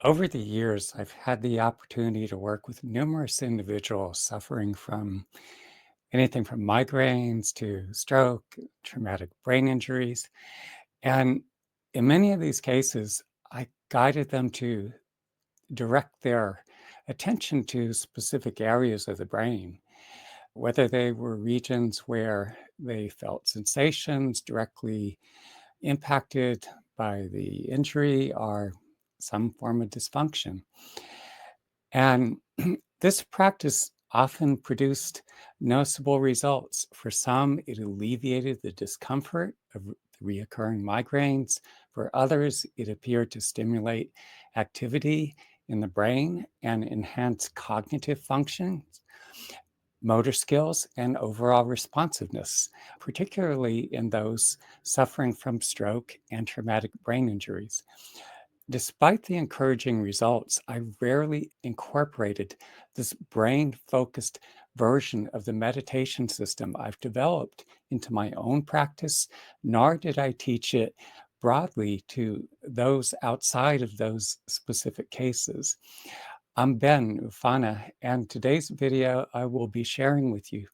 Over the years, I've had the opportunity to work with numerous individuals suffering from anything from migraines to stroke, traumatic brain injuries. And in many of these cases, I guided them to direct their attention to specific areas of the brain, whether they were regions where they felt sensations directly impacted by the injury or some form of dysfunction. And this practice often produced noticeable results. For some, it alleviated the discomfort of the reoccurring migraines. For others, it appeared to stimulate activity in the brain and enhance cognitive functions, motor skills, and overall responsiveness, particularly in those suffering from stroke and traumatic brain injuries. Despite the encouraging results, I rarely incorporated this brain focused version of the meditation system I've developed into my own practice, nor did I teach it broadly to those outside of those specific cases. I'm Ben Ufana, and today's video I will be sharing with you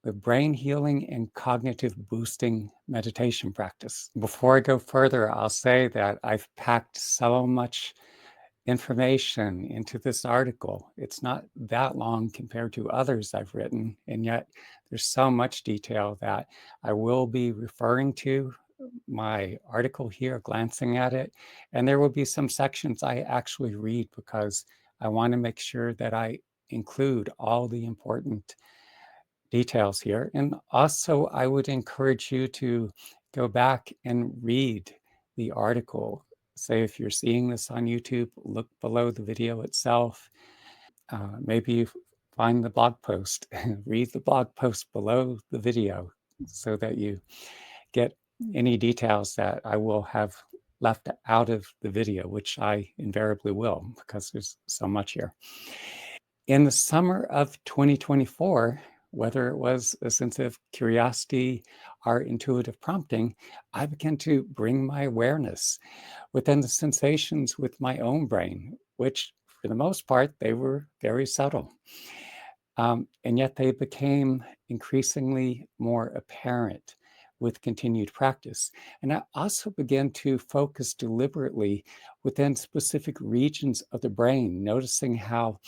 the brain healing and cognitive boosting meditation practice. Before I go further, I'll say that I've packed so much information into this article. It's not that long compared to others I've written, and yet there's so much detail that I will be referring to my article here, glancing at it, and there will be some sections I actually read because I want to make sure that I include all the important details here. And also, I would encourage you to go back and read the article. Say, if you're seeing this on YouTube, look below the video itself. Maybe you find the blog post, read the blog post below the video so that you get any details that I will have left out of the video, which I invariably will because there's so much here. In the summer of 2024, whether it was a sense of curiosity or intuitive prompting, I began to bring my awareness within the sensations with my own brain, which for the most part, they were very subtle. And yet they became increasingly more apparent with continued practice. And I also began to focus deliberately within specific regions of the brain, noticing how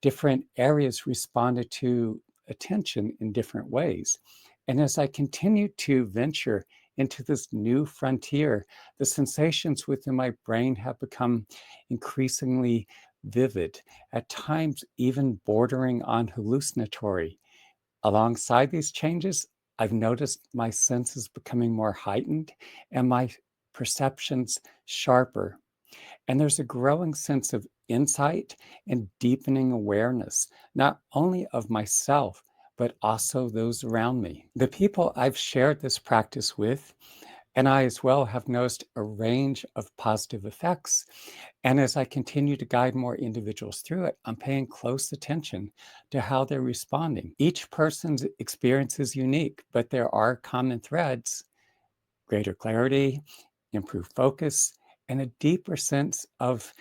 different areas responded to attention in different ways. And as I continued to venture into this new frontier, the sensations within my brain have become increasingly vivid, at times even bordering on hallucinatory. Alongside these changes, I've noticed my senses becoming more heightened and my perceptions sharper. And there's a growing sense of insight and deepening awareness, not only of myself, but also those around me. The people I've shared this practice with, and I as well, have noticed a range of positive effects. And as I continue to guide more individuals through it, I'm paying close attention to how they're responding. Each person's experience is unique, but there are common threads: greater clarity, improved focus, and a deeper sense of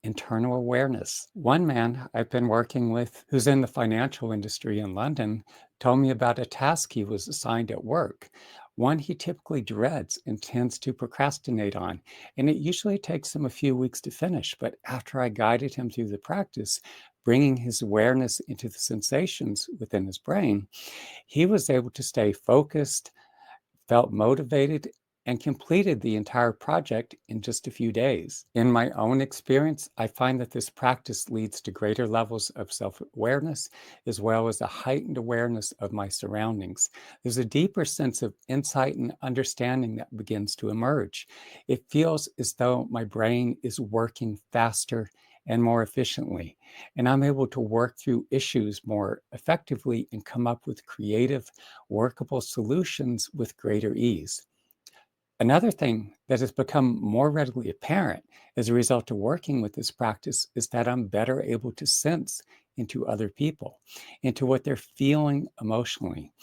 internal awareness. One man I've been working with, who's in the financial industry in London, told me about a task he was assigned at work, one he typically dreads and tends to procrastinate on. And it usually takes him a few weeks to finish. But after I guided him through the practice, bringing his awareness into the sensations within his brain, he was able to stay focused, felt motivated, and completed the entire project in just a few days. In my own experience, I find that this practice leads to greater levels of self awareness, as well as a heightened awareness of my surroundings. There's a deeper sense of insight and understanding that begins to emerge. It feels as though my brain is working faster and more efficiently, and I'm able to work through issues more effectively and come up with creative, workable solutions with greater ease. Another thing that has become more readily apparent as a result of working with this practice is that I'm better able to sense into other people, into what they're feeling emotionally.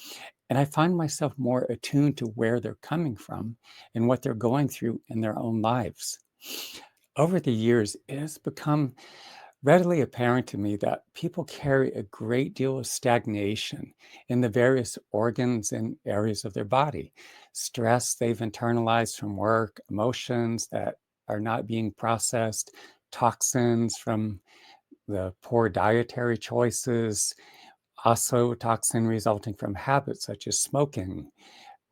And I find myself more attuned to where they're coming from and what they're going through in their own lives. Over the years, it has become readily apparent to me that people carry a great deal of stagnation in the various organs and areas of their body. Stress they've internalized from work, emotions that are not being processed, toxins from the poor dietary choices, also toxin resulting from habits such as smoking,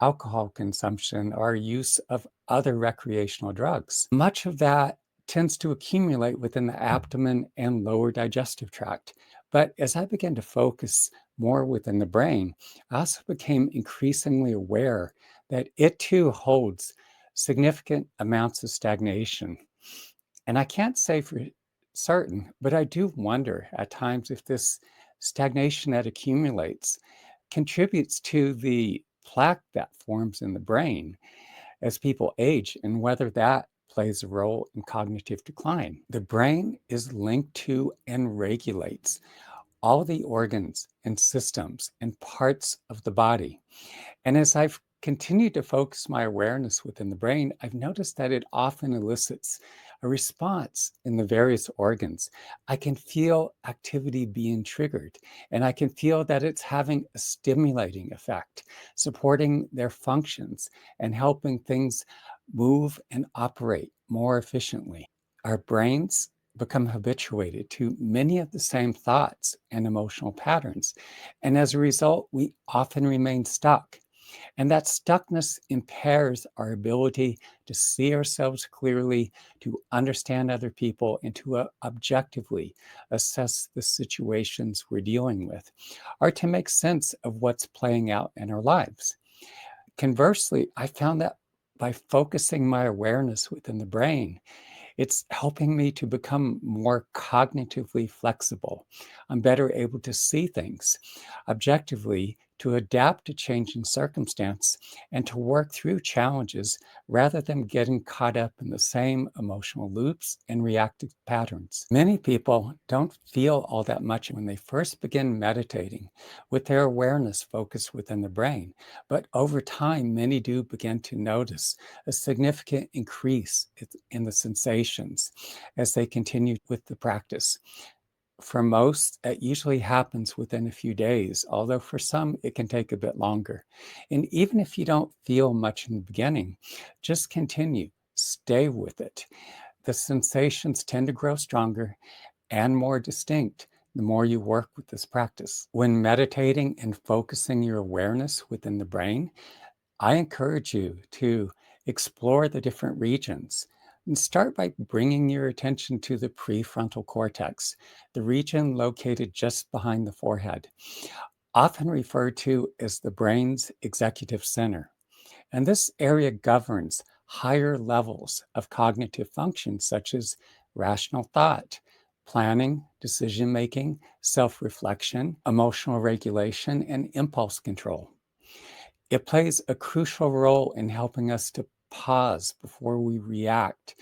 alcohol consumption, or use of other recreational drugs. Much of that tends to accumulate within the abdomen and lower digestive tract. But as I began to focus more within the brain, I also became increasingly aware that it too holds significant amounts of stagnation. And I can't say for certain, but I do wonder at times if this stagnation that accumulates contributes to the plaque that forms in the brain as people age and whether that plays a role in cognitive decline. The brain is linked to and regulates all the organs and systems and parts of the body. And as I've continued to focus my awareness within the brain, I've noticed that it often elicits a response in the various organs. I can feel activity being triggered, and I can feel that it's having a stimulating effect, supporting their functions and helping things move and operate more efficiently. Our brains become habituated to many of the same thoughts and emotional patterns. And as a result, we often remain stuck, and that stuckness impairs our ability to see ourselves clearly, to understand other people, and to objectively assess the situations we're dealing with, or to make sense of what's playing out in our lives. Conversely, I found that by focusing my awareness within the brain, it's helping me to become more cognitively flexible. I'm better able to see things objectively, to adapt to changing circumstance, and to work through challenges rather than getting caught up in the same emotional loops and reactive patterns. Many people don't feel all that much when they first begin meditating with their awareness focused within the brain, but over time, many do begin to notice a significant increase in the sensations as they continue with the practice. For most, it usually happens within a few days, although for some, it can take a bit longer. And even if you don't feel much in the beginning, just continue, stay with it. The sensations tend to grow stronger and more distinct the more you work with this practice. When meditating and focusing your awareness within the brain, I encourage you to explore the different regions and start by bringing your attention to the prefrontal cortex, the region located just behind the forehead, often referred to as the brain's executive center. And this area governs higher levels of cognitive functions such as rational thought, planning, decision making, self reflection, emotional regulation, and impulse control. It plays a crucial role in helping us to pause before we react,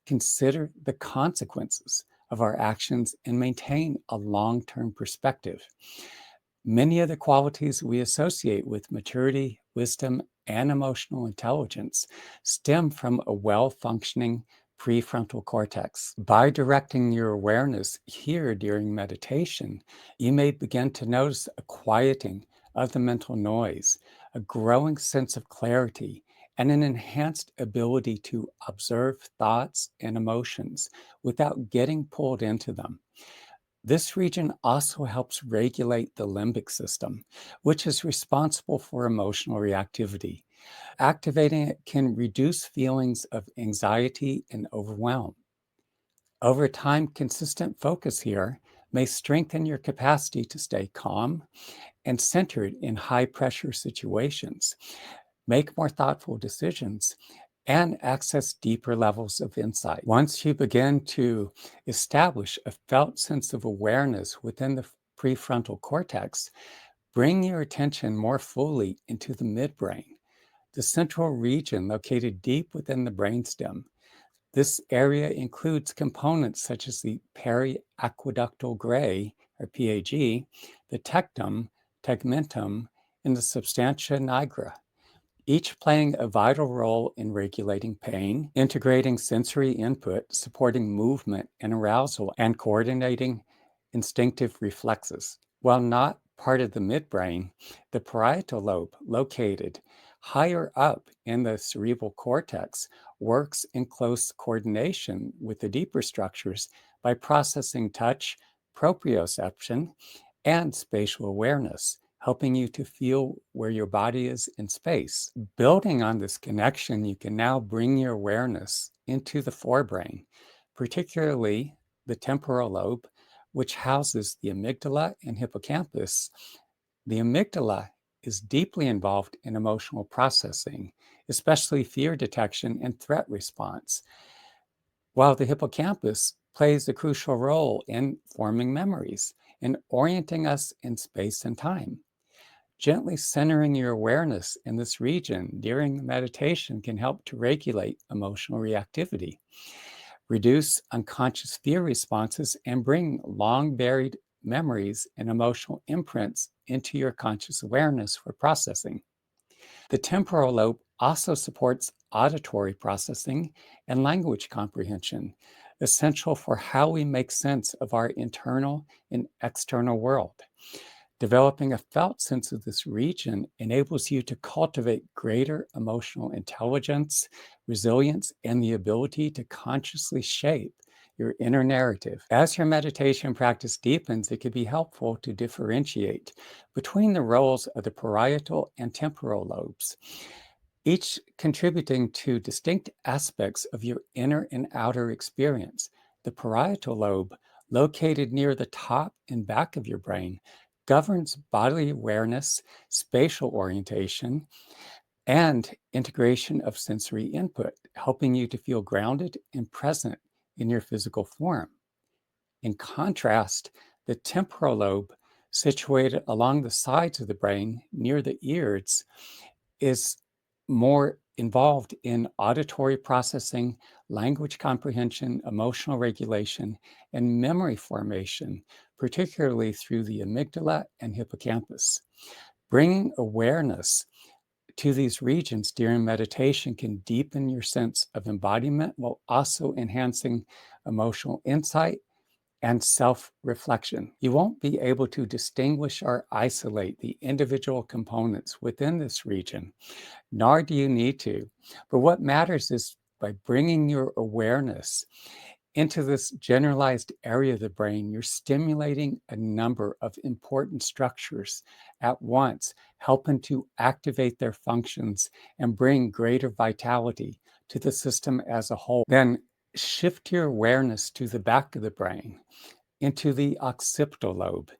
consider the consequences of our actions, and maintain a long term perspective. Many of the qualities we associate with maturity, wisdom, and emotional intelligence stem from a well functioning prefrontal cortex. By directing your awareness here during meditation, you may begin to notice a quieting of the mental noise, a growing sense of clarity, and an enhanced ability to observe thoughts and emotions without getting pulled into them. This region also helps regulate the limbic system, which is responsible for emotional reactivity. Activating it can reduce feelings of anxiety and overwhelm. Over time, consistent focus here may strengthen your capacity to stay calm and centered in high pressure situations, make more thoughtful decisions, and access deeper levels of insight. Once you begin to establish a felt sense of awareness within the prefrontal cortex, bring your attention more fully into the midbrain, the central region located deep within the brainstem. This area includes components such as the periaqueductal gray, or PAG, the tectum, tegmentum, and the substantia nigra. each playing a vital role in regulating pain, integrating sensory input, supporting movement and arousal, and coordinating instinctive reflexes. While not part of the midbrain, the parietal lobe, located higher up in the cerebral cortex, works in close coordination with the deeper structures by processing touch, proprioception, and spatial awareness, helping you to feel where your body is in space. Building on this connection, you can now bring your awareness into the forebrain, particularly the temporal lobe, which houses the amygdala and hippocampus. The amygdala is deeply involved in emotional processing, especially fear detection and threat response, while the hippocampus plays a crucial role in forming memories and orienting us in space and time. Gently centering your awareness in this region during meditation can help to regulate emotional reactivity, reduce unconscious fear responses, and bring long buried memories and emotional imprints into your conscious awareness for processing. The temporal lobe also supports auditory processing and language comprehension, essential for how we make sense of our internal and external world. Developing a felt sense of this region enables you to cultivate greater emotional intelligence, resilience, and the ability to consciously shape your inner narrative. As your meditation practice deepens, it can be helpful to differentiate between the roles of the parietal and temporal lobes, each contributing to distinct aspects of your inner and outer experience. The parietal lobe, located near the top and back of your brain, governs bodily awareness, spatial orientation, and integration of sensory input, helping you to feel grounded and present in your physical form. In contrast, the temporal lobe, situated along the sides of the brain near the ears, is more involved in auditory processing, language comprehension, emotional regulation, and memory formation, particularly through the amygdala and hippocampus. Bringing awareness to these regions during meditation can deepen your sense of embodiment while also enhancing emotional insight and self reflection. You won't be able to distinguish or isolate the individual components within this region, nor do you need to. But what matters is by bringing your awareness into this generalized area of the brain, you're stimulating a number of important structures at once, helping to activate their functions and bring greater vitality to the system as a whole. Then shift your awareness to the back of the brain, into the occipital lobe.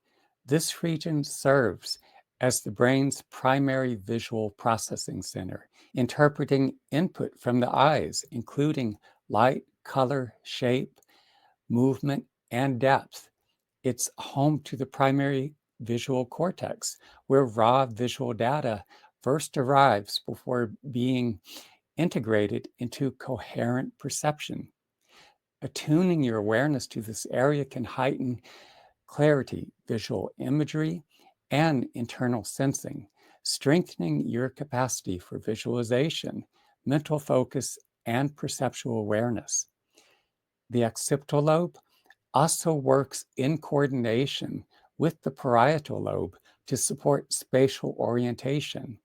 This region serves as the brain's primary visual processing center, interpreting input from the eyes, including light, color, shape, movement, and depth. It's home to the primary visual cortex, where raw visual data first arrives before being integrated into coherent perception. Attuning your awareness to this area can heighten clarity, visual imagery, and internal sensing, strengthening your capacity for visualization, mental focus, and perceptual awareness. The occipital lobe also works in coordination with the parietal lobe to support spatial orientation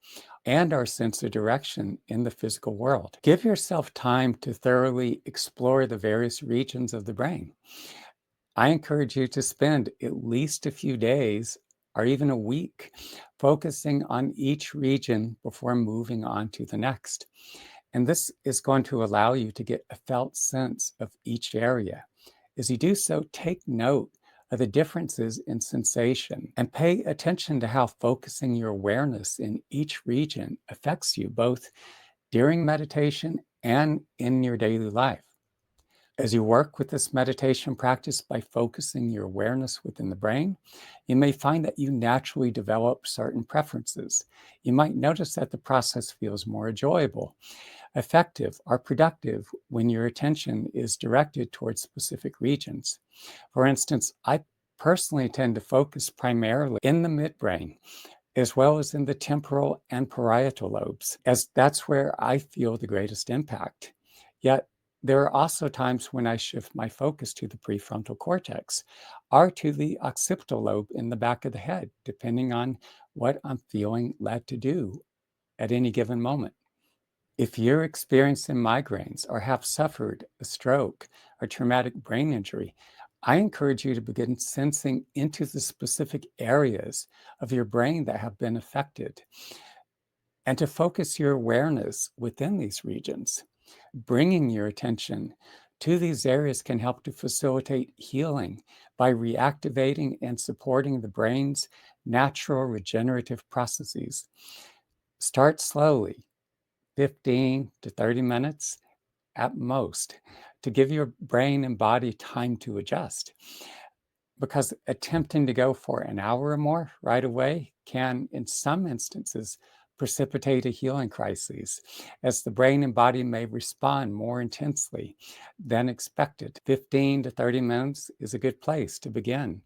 and our sense of direction in the physical world. Give yourself time to thoroughly explore the various regions of the brain. I encourage you to spend at least a few days or even a week focusing on each region before moving on to the next. And this is going to allow you to get a felt sense of each area. As you do so, take note of the differences in sensation and pay attention to how focusing your awareness in each region affects you both during meditation and in your daily life. As you work with this meditation practice by focusing your awareness within the brain, you may find that you naturally develop certain preferences. You might notice that the process feels more enjoyable, effective, or productive when your attention is directed towards specific regions. For instance, I personally tend to focus primarily in the midbrain, as well as in the temporal and parietal lobes, as that's where I feel the greatest impact. Yet, there are also times when I shift my focus to the prefrontal cortex or to the occipital lobe in the back of the head, depending on what I'm feeling led to do at any given moment. If you're experiencing migraines or have suffered a stroke or traumatic brain injury, I encourage you to begin sensing into the specific areas of your brain that have been affected and to focus your awareness within these regions. Bringing your attention to these areas can help to facilitate healing by reactivating and supporting the brain's natural regenerative processes. Start slowly, 15 to 30 minutes at most, to give your brain and body time to adjust. Because attempting to go for an hour or more right away can, in some instances, precipitate a healing crisis, as the brain and body may respond more intensely than expected. 15 to 30 minutes is a good place to begin,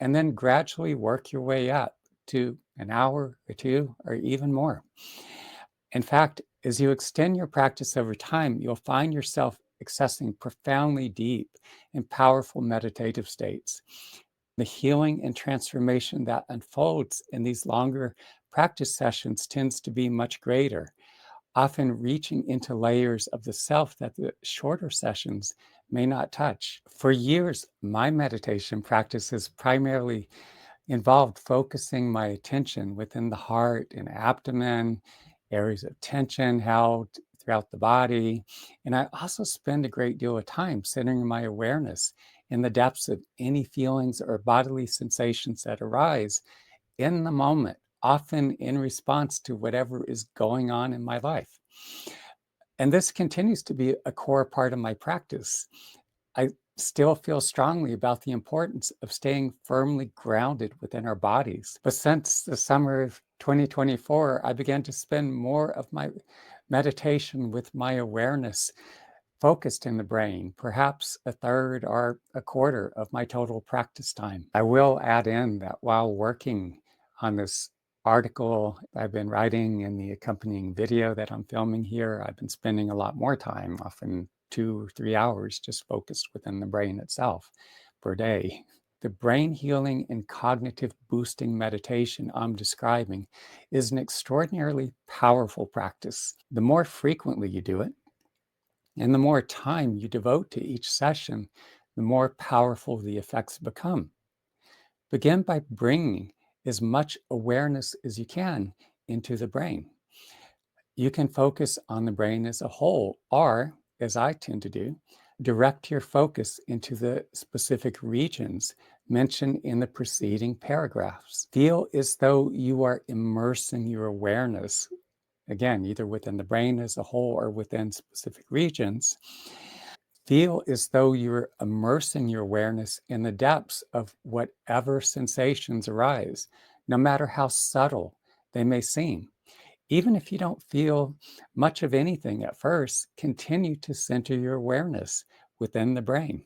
and then gradually work your way up to an hour or two or even more. In fact, as you extend your practice over time, you'll find yourself accessing profoundly deep and powerful meditative states. The healing and transformation that unfolds in these longer practice sessions tends to be much greater, often reaching into layers of the self that the shorter sessions may not touch. For years, my meditation practice has primarily involved focusing my attention within the heart and abdomen, areas of tension held throughout the body. And I also spend a great deal of time centering my awareness in the depths of any feelings or bodily sensations that arise in the moment, often in response to whatever is going on in my life. And this continues to be a core part of my practice. I still feel strongly about the importance of staying firmly grounded within our bodies. But since the summer of 2024, I began to spend more of my meditation with my awareness focused in the brain, perhaps a third or a quarter of my total practice time. I will add in that while working on this article I've been writing and the accompanying video that I'm filming here, I've been spending a lot more time, often 2 or 3 hours, just focused within the brain itself per day. The brain healing and cognitive boosting meditation I'm describing is an extraordinarily powerful practice. The more frequently you do it, and the more time you devote to each session, the more powerful the effects become. Begin by bringing as much awareness as you can into the brain. You can focus on the brain as a whole, or, as I tend to do, direct your focus into the specific regions mentioned in the preceding paragraphs. Feel as though you are immersing your awareness, again, either within the brain as a whole or within specific regions. Feel as though you're immersing your awareness in the depths of whatever sensations arise, no matter how subtle they may seem. Even if you don't feel much of anything at first, continue to center your awareness within the brain.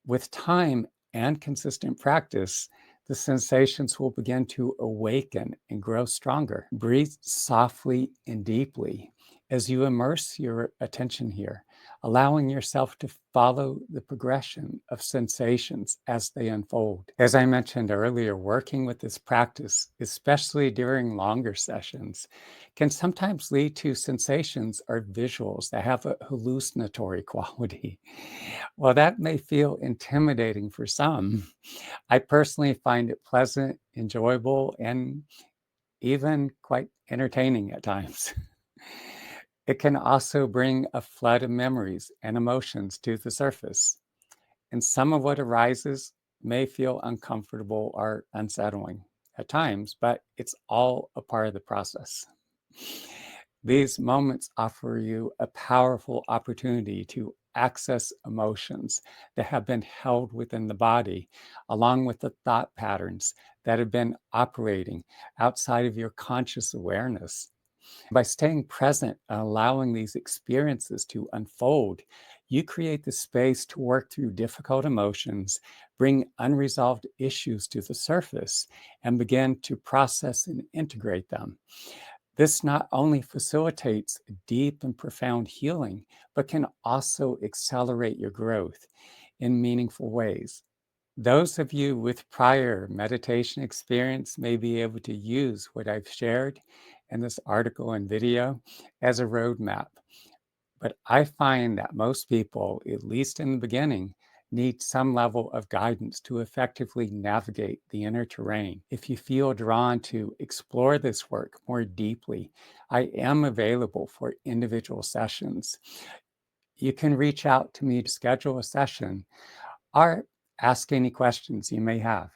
With time and consistent practice, the sensations will begin to awaken and grow stronger. Breathe softly and deeply as you immerse your attention here, allowing yourself to follow the progression of sensations as they unfold. As I mentioned earlier, working with this practice, especially during longer sessions, can sometimes lead to sensations or visuals that have a hallucinatory quality. While that may feel intimidating for some, I personally find it pleasant, enjoyable, and even quite entertaining at times. It can also bring a flood of memories and emotions to the surface, and some of what arises may feel uncomfortable or unsettling at times, but it's all a part of the process. These moments offer you a powerful opportunity to access emotions that have been held within the body, along with the thought patterns that have been operating outside of your conscious awareness. By staying present and allowing these experiences to unfold, You create the space to work through difficult emotions, bring unresolved issues to the surface, and begin to process and integrate them. This not only facilitates deep and profound healing, but can also accelerate your growth in meaningful ways. Those of you with prior meditation experience may be able to use what I've shared in this article and video as a roadmap. But I find that most people, at least in the beginning, need some level of guidance to effectively navigate the inner terrain. If you feel drawn to explore this work more deeply, I am available for individual sessions. You can reach out to me to schedule a session or ask any questions you may have.